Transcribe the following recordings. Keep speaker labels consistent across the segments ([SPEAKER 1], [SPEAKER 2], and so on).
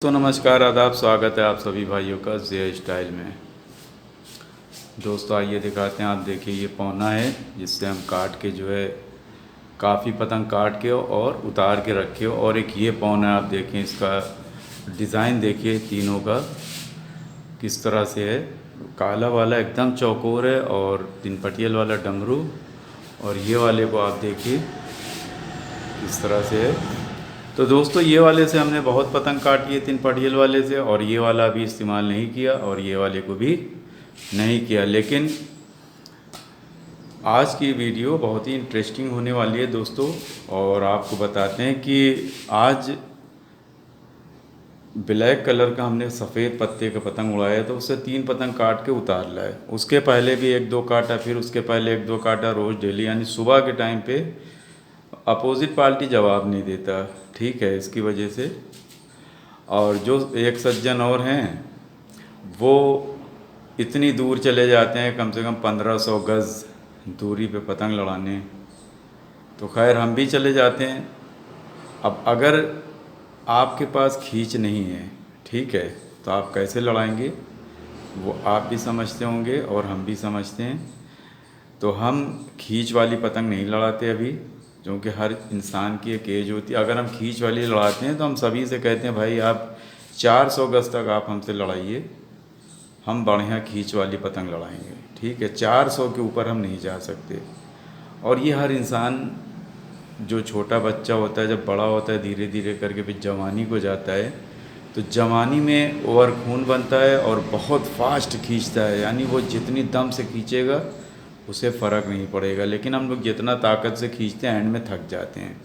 [SPEAKER 1] तो नमस्कार, आदाब, स्वागत है आप सभी भाइयों का ज़े स्टाइल में। दोस्तों आइए दिखाते हैं। आप देखिए ये पौना है जिससे हम काट के जो है काफ़ी पतंग काट के और उतार के रखे हो। और एक ये पौना है, आप देखें इसका डिज़ाइन देखिए तीनों का किस तरह से है। काला वाला एकदम चौकोर है और तीन पटियल वाला डमरू, और ये वाले को आप देखिए किस तरह से है। तो दोस्तों ये वाले से हमने बहुत पतंग काटी है, तीन पटियल वाले से, और ये वाला अभी इस्तेमाल नहीं किया और ये वाले को भी नहीं किया। लेकिन आज की वीडियो बहुत ही इंटरेस्टिंग होने वाली है दोस्तों, और आपको बताते हैं कि आज ब्लैक कलर का हमने सफ़ेद पत्ते का पतंग उड़ाया, तो उससे तीन पतंग काट के उतार लाए। उसके पहले भी एक दो काटा, फिर उसके पहले एक दो काटा, रोज़ डेली, यानी सुबह के टाइम पे अपोजिट पार्टी जवाब नहीं देता, ठीक है, इसकी वजह से। और जो एक सज्जन और हैं वो इतनी दूर चले जाते हैं, कम से कम 1500 गज़ दूरी पे पतंग लड़ाने। तो खैर हम भी चले जाते हैं। अब अगर आपके पास खींच नहीं है, ठीक है, तो आप कैसे लड़ाएंगे वो आप भी समझते होंगे और हम भी समझते हैं। तो हम खींच वाली पतंग नहीं लड़ाते अभी, क्योंकि हर इंसान की एक एज होती है। अगर हम खींच वाली लड़ाते हैं तो हम सभी से कहते हैं भाई आप 400 गज़ तक आप हमसे लड़ाइए, हम बढ़िया खींच वाली पतंग लड़ाएंगे, ठीक है। 400 के ऊपर हम नहीं जा सकते। और ये हर इंसान, जो छोटा बच्चा होता है, जब बड़ा होता है धीरे धीरे करके फिर जवानी को जाता है, तो जवानी में ओवर खून बनता है और बहुत फास्ट खींचता है, यानी वो जितनी दम से खींचेगा उसे फ़र्क नहीं पड़ेगा। लेकिन हम लोग जितना ताकत से खींचते हैं एंड में थक जाते हैं।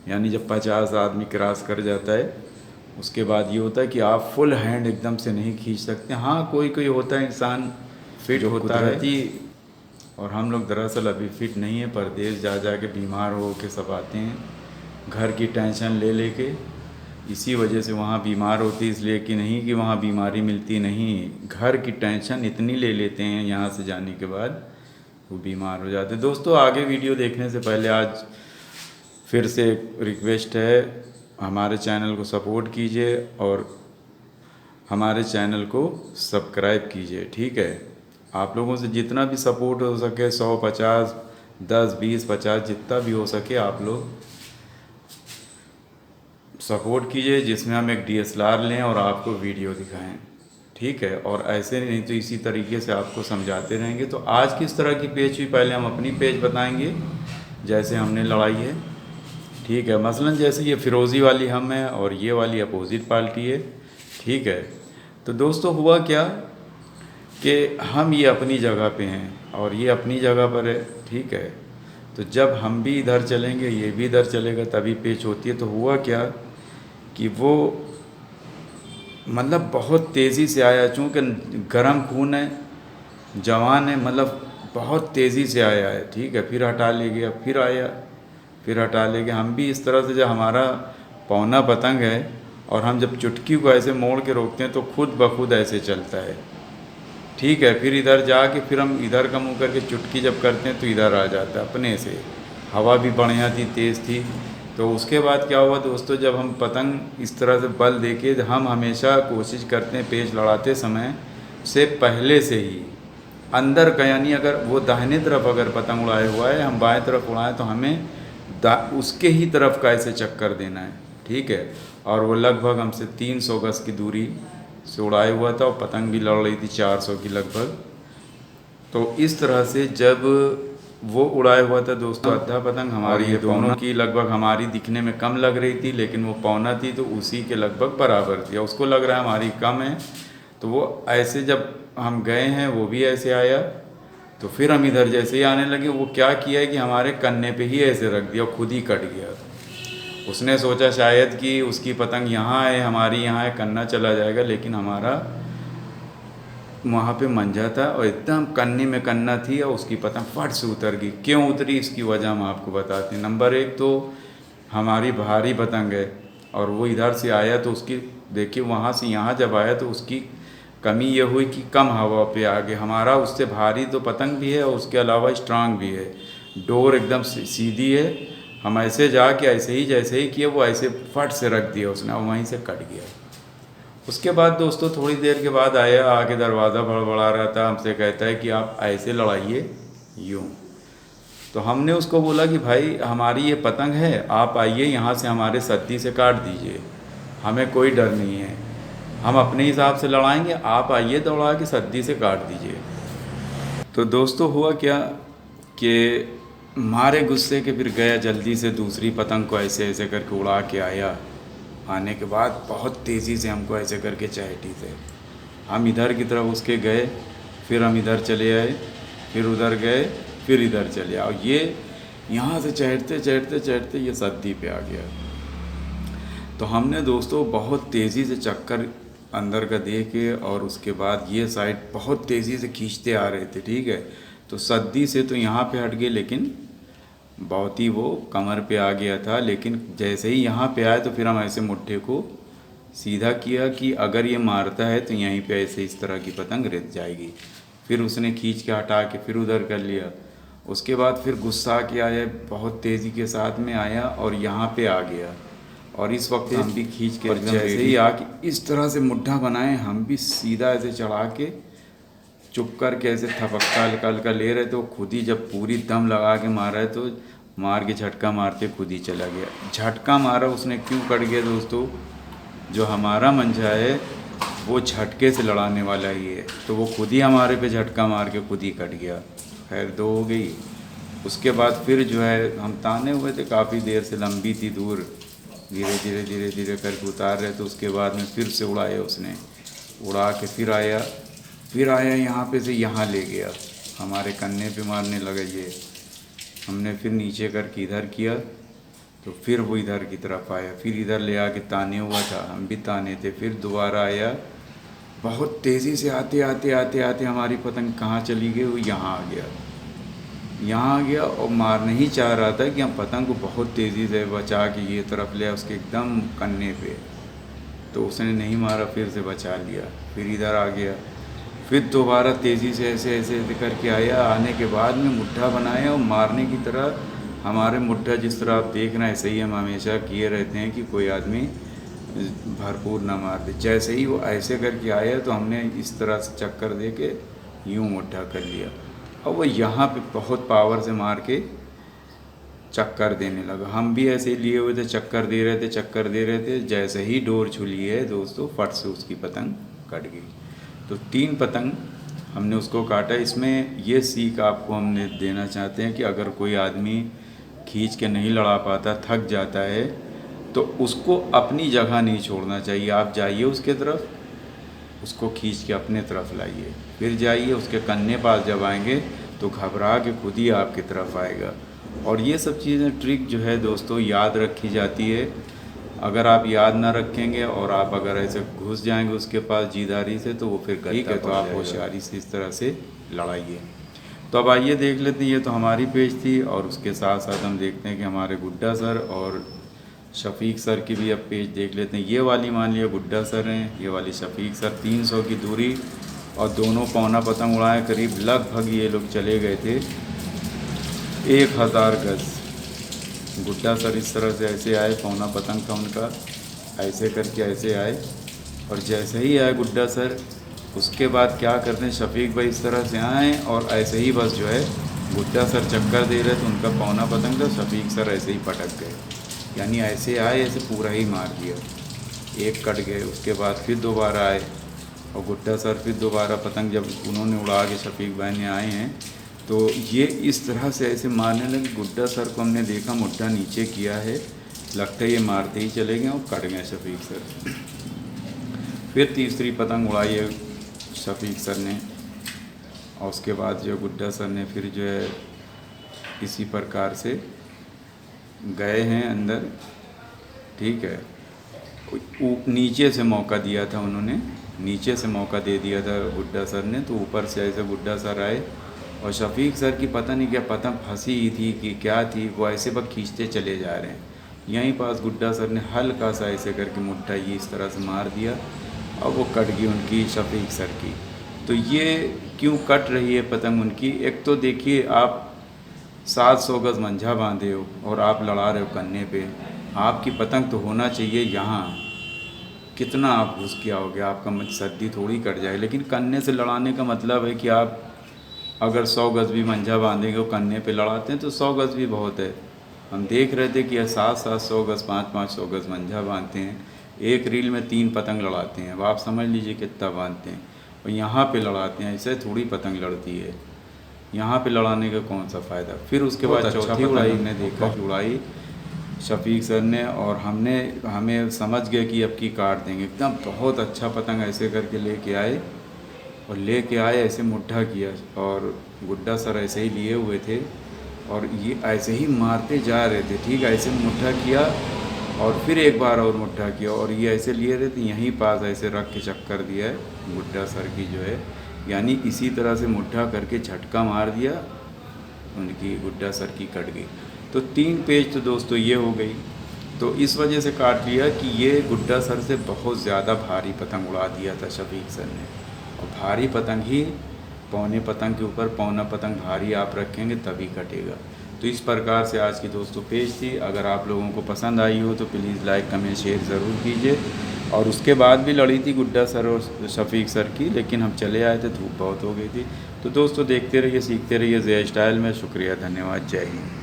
[SPEAKER 1] यानी जब 50 आदमी क्रॉस कर जाता है उसके बाद ये होता है कि आप फुल हैंड एकदम से नहीं खींच सकते। हाँ, कोई कोई होता है इंसान फिट होता है, और हम लोग दरअसल अभी फिट नहीं है। परदेश जा जा के बीमार हो के सब आते हैं, घर की टेंशन ले लेके, इसी वजह से वहाँ बीमार होती, इसलिए कि नहीं कि वहाँ बीमारी मिलती नहीं, घर की टेंशन इतनी ले लेते हैं यहाँ से जाने के बाद वो बीमार हो जाते। दोस्तों आगे वीडियो देखने से पहले आज फिर से एक रिक्वेस्ट है, हमारे चैनल को सपोर्ट कीजिए और हमारे चैनल को सब्सक्राइब कीजिए, ठीक है। आप लोगों से जितना भी सपोर्ट हो सके, 100, 50, 10, 20, 50, जितना भी हो सके आप लोग सपोर्ट कीजिए, जिसमें हम एक DSLR लें और आपको वीडियो दिखाएं, ठीक है। और ऐसे नहीं तो इसी तरीके से आपको समझाते रहेंगे। तो आज किस तरह की पेच हुई, पहले हम अपनी पेच बताएंगे जैसे हमने लड़ाई है, ठीक है। मसलन जैसे ये फिरोज़ी वाली हम है और ये वाली अपोजिट पार्टी है, ठीक है। तो दोस्तों हुआ क्या कि हम ये अपनी जगह पे हैं और ये अपनी जगह पर है, ठीक है। तो जब हम भी इधर चलेंगे ये भी इधर चलेगा तभी पेच होती है। तो हुआ क्या कि वो मतलब बहुत तेज़ी से आया, चूँकि गर्म खून है, जवान है, मतलब बहुत तेज़ी से आया है, ठीक है। फिर हटा ले गया, फिर आया, फिर हटा ले गया। हम भी इस तरह से, जब हमारा पौना पतंग है और हम जब चुटकी को ऐसे मोड़ के रोकते हैं तो खुद ब खुद ऐसे चलता है, ठीक है। फिर इधर जाके फिर हम इधर का मुँह करके चुटकी जब करते हैं तो इधर आ जाता है अपने से। हवा भी बढ़िया थी, तेज़ थी। तो उसके बाद क्या हुआ दोस्तों, जब हम पतंग इस तरह से बल देके, हम हमेशा कोशिश करते हैं पेच लड़ाते समय से पहले से ही अंदर का, यानी अगर वो दाहिने तरफ अगर पतंग उड़ाए हुआ है, हम बाएं तरफ उड़ाएं तो हमें उसके ही तरफ का ऐसे चक्कर देना है, ठीक है। और वो लगभग हमसे 300 गज़ की दूरी से उड़ाए हुआ था और पतंग भी लड़ रही थी 400 की लगभग। तो इस तरह से जब वो उड़ाया हुआ था दोस्तों, अद्धा पतंग हमारी, ये दोनों की लगभग हमारी दिखने में कम लग रही थी, लेकिन वो पौना थी तो उसी के लगभग बराबर थी। उसको लग रहा है हमारी कम है, तो वो ऐसे जब हम गए हैं वो भी ऐसे आया। तो फिर हम इधर जैसे ही आने लगे, वो क्या किया है कि हमारे कन्ने पे ही ऐसे रख दिया, खुद ही कट गया। उसने सोचा शायद कि उसकी पतंग यहाँ है, हमारी यहाँ है, कन्ना चला जाएगा, लेकिन हमारा वहाँ पे मंजा था और एकदम कन्ने में कन्ना थी और उसकी पतंग फट से उतर गई। क्यों उतरी इसकी वजह हम आपको बताते हैं। नंबर एक तो हमारी भारी पतंग है और वो इधर से आया तो उसकी, देखिए वहाँ से यहाँ जब आया तो उसकी कमी ये हुई कि कम हवा पे आ गए। हमारा उससे भारी तो पतंग भी है और उसके अलावा स्ट्रांग भी है, डोर एकदम सीधी है। हम ऐसे जाके ऐसे ही जैसे ही किए वो ऐसे फट से रख दिया उसने और वहीं से कट गया। उसके बाद दोस्तों थोड़ी देर के बाद आया, आके दरवाज़ा बड़बड़ा रहा था, हमसे कहता है कि आप ऐसे लड़ाइए यूँ। तो हमने उसको बोला कि भाई हमारी ये पतंग है, आप आइए यहाँ से हमारे सद्दी से काट दीजिए, हमें कोई डर नहीं है, हम अपने हिसाब से लड़ाएंगे, आप आइए दौड़ा के सद्दी से काट दीजिए। तो दोस्तों हुआ क्या कि मारे गुस्से के फिर गया जल्दी से दूसरी पतंग को ऐसे ऐसे करके उड़ा के आया। आने के बाद बहुत तेज़ी से हमको ऐसे करके चहटी थे। हम इधर की तरफ उसके गए, फिर हम इधर चले आए, फिर उधर गए, फिर इधर चले आओ। ये यहाँ से चढ़ते चढ़ते चढ़ते ये सद्दी पे आ गया। तो हमने दोस्तों बहुत तेज़ी से चक्कर अंदर का दे के, और उसके बाद ये साइड बहुत तेज़ी से खींचते आ रहे थे, ठीक है। तो सद्दी से तो यहाँ पे हट गए, लेकिन बहुत ही वो कमर पे आ गया था। लेकिन जैसे ही यहाँ पे आए तो फिर हम ऐसे मुट्ठे को सीधा किया कि अगर ये मारता है तो यहीं पे ऐसे इस तरह की पतंग रित जाएगी। फिर उसने खींच के हटा के फिर उधर कर लिया। उसके बाद फिर गुस्सा के आया, बहुत तेज़ी के साथ में आया और यहाँ पे आ गया। और इस वक्त हम भी खींच के जैसे ही आके इस तरह से मुट्ठा बनाए, हम भी सीधा ऐसे चढ़ा के चुप कर के ऐसे थपक्का हल्का हल्का ले रहे थे। वो खुद ही जब पूरी दम लगा के मारा है तो मार के झटका मारते खुद ही चला गया। झटका मारा उसने, क्यों कट गया दोस्तों, जो हमारा मंझा है वो झटके से लड़ाने वाला ही है, तो वो खुद ही हमारे पे झटका मार के खुद ही कट गया। खैर दो हो गई। उसके बाद फिर जो है हम ताने हुए थे, काफ़ी देर से लंबी थी दूर, धीरे धीरे धीरे धीरे करके उतार रहे थे। उसके बाद में फिर से उड़ाया उसने, उड़ा के फिर आया यहाँ पे से यहाँ ले गया, हमारे कन्ने पे मारने लगा ये। हमने फिर नीचे करके इधर किया तो फिर वो इधर की तरफ आया, फिर इधर ले आके ताने हुआ था, हम भी ताने थे। फिर दोबारा आया, बहुत तेज़ी से आते आते आते आते हमारी पतंग कहाँ चली गई, वो यहाँ आ गया। यहाँ आ गया और मारने ही चाह रहा था कि हम पतंग को बहुत तेज़ी से बचा के ये तरफ ले उसके एकदम कन्ने पे, तो उसने नहीं मारा, फिर से बचा लिया। फिर इधर आ गया, फिर दोबारा तेज़ी से ऐसे ऐसे करके आया। आने के बाद में मुट्ठा बनाया और मारने की तरह, हमारे मुट्ठा जिस तरह आप देख रहे हैं ऐसे ही हम हमेशा किए रहते हैं कि कोई आदमी भरपूर ना मार दे। जैसे ही वो ऐसे करके आया तो हमने इस तरह से चक्कर दे के यूँ मुट्ठा कर लिया, और वो यहाँ पे बहुत पावर से मार के चक्कर देने लगा। हम भी ऐसे ही लिए हुए थे, चक्कर दे रहे थे। जैसे ही डोर छुली है दोस्तों, फट से उसकी पतंग कट गई। तो 3 पतंग हमने उसको काटा। इसमें ये सीख आपको हमने देना चाहते हैं कि अगर कोई आदमी खींच के नहीं लड़ा पाता, थक जाता है, तो उसको अपनी जगह नहीं छोड़ना चाहिए। आप जाइए उसके तरफ, उसको खींच के अपने तरफ लाइए, फिर जाइए उसके कन्ने पास जब आएंगे तो घबरा के खुद ही आपकी तरफ आएगा। और ये सब चीज़ें ट्रिक जो है दोस्तों याद रखी जाती है। अगर आप याद ना रखेंगे और आप अगर ऐसे घुस जाएंगे उसके पास जीदारी से, तो वो फिर ठीक है, तो आप होशियारी से इस तरह से लड़ाइए। तो अब आइए देख लेते हैं, ये तो हमारी पेज थी, और उसके साथ साथ हम देखते हैं कि हमारे गुड्डा सर और शफीक सर की भी अब पेज देख लेते हैं। ये वाली मान लिया गुड्डा सर हैं, ये वाली शफीक सर। 300 की दूरी और दोनों पौना पतंग उड़ाए, करीब लगभग ये लोग चले गए थे 1000 गज। गुड्डा सर इस तरह से ऐसे आए, पौना पतंग था उनका, ऐसे करके ऐसे आए, और जैसे ही आए गुड्डा सर, उसके बाद क्या करते हैं, शफीक भाई इस तरह से आए और ऐसे ही बस जो है गुड्डा सर चक्कर दे रहे थे, उनका पौना पतंग था, शफीक सर ऐसे ही पटक गए। यानी ऐसे आए, ऐसे पूरा ही मार दिया, एक कट गए। उसके बाद फिर दोबारा आए और गुड्डा सर फिर दोबारा पतंग जब उन्होंने उड़ा के शफीक भाई ने आए हैं, तो ये इस तरह से ऐसे मारने लगे। गुड्डा सर को हमने देखा मुट्ठा नीचे किया है, लगता है ये मारते ही चले गए और कट गए शफीक सर। फिर तीसरी पतंग उड़ाई है शफीक सर ने, और उसके बाद जो गुड्डा सर ने फिर जो है इसी प्रकार से गए हैं अंदर, ठीक है। नीचे से मौका दिया था उन्होंने, नीचे से मौका दे दिया था गुड्डा सर ने, तो ऊपर से ऐसे गुड्डा सर आए और शफीक सर की पता नहीं क्या पतंग फंसी ही थी कि क्या थी, वो ऐसे बस खींचते चले जा रहे हैं। यहीं पास गुड्डा सर ने हल्का सा ऐसे करके मुट्ठा ये इस तरह से मार दिया और वो कट गई उनकी शफीक सर की। तो ये क्यों कट रही है पतंग उनकी, एक तो देखिए आप 700 गज मंझा बांधे हो और आप लड़ा रहे हो कन्ने पे, आपकी पतंग तो होना चाहिए यहाँ, कितना आप घुस के आओगे, आपका सर्दी थोड़ी कट जाए। लेकिन कन्ने से लड़ाने का मतलब है कि आप अगर 100 गज़ भी मंझा बांधेंगे और कन्ने पे लड़ाते हैं तो 100 गज़ भी बहुत है। हम देख रहे थे कि 700 गज़ 500 गज़ मंझा बांधते हैं, एक रील में 3 पतंग लड़ाते हैं। अब आप समझ लीजिए कितना बांधते हैं और यहाँ पे लड़ाते हैं। ऐसे थोड़ी पतंग लड़ती है, यहाँ पे लड़ाने का कौन सा फ़ायदा। फिर उसके बाद चौथी उड़ाई ने देखा कि उड़ाई शफीक सर ने, और हमें समझ गए कि अब की काट देंगे। एकदम बहुत अच्छा पतंग ऐसे करके लेके आए और लेके आए ऐसे मुट्ठा किया, और गुड्डा सर ऐसे ही लिए हुए थे और ये ऐसे ही मारते जा रहे थे। ठीक है, ऐसे मुट्ठा किया और फिर एक बार और मुट्ठा किया, और ये ऐसे लिए रहे थे, यहीं पास ऐसे रख के चक्कर दिया है गुड्डा सर की जो है, यानी इसी तरह से मुट्ठा करके झटका मार दिया, उनकी गुड्डा सर की कट गई। तो 3 पेज तो दोस्तों ये हो गई। तो इस वजह से काट लिया कि ये गुड्डा सर से बहुत ज़्यादा भारी पतंग उड़ा दिया था शफीक सर ने, और भारी पतंग ही पौने पतंग के ऊपर पौना पतंग भारी आप रखेंगे तभी कटेगा। तो इस प्रकार से आज की दोस्तों पेज थी। अगर आप लोगों को पसंद आई हो तो प्लीज़ लाइक कमेंट शेयर ज़रूर कीजिए। और उसके बाद भी लड़ी थी गुड्डा सर और शफीक सर की, लेकिन हम चले आए थे, धूप बहुत हो गई थी। तो दोस्तों देखते रहिए, सीखते रहिए ज़िया स्टाइल में। शुक्रिया, धन्यवाद, जय हिंद।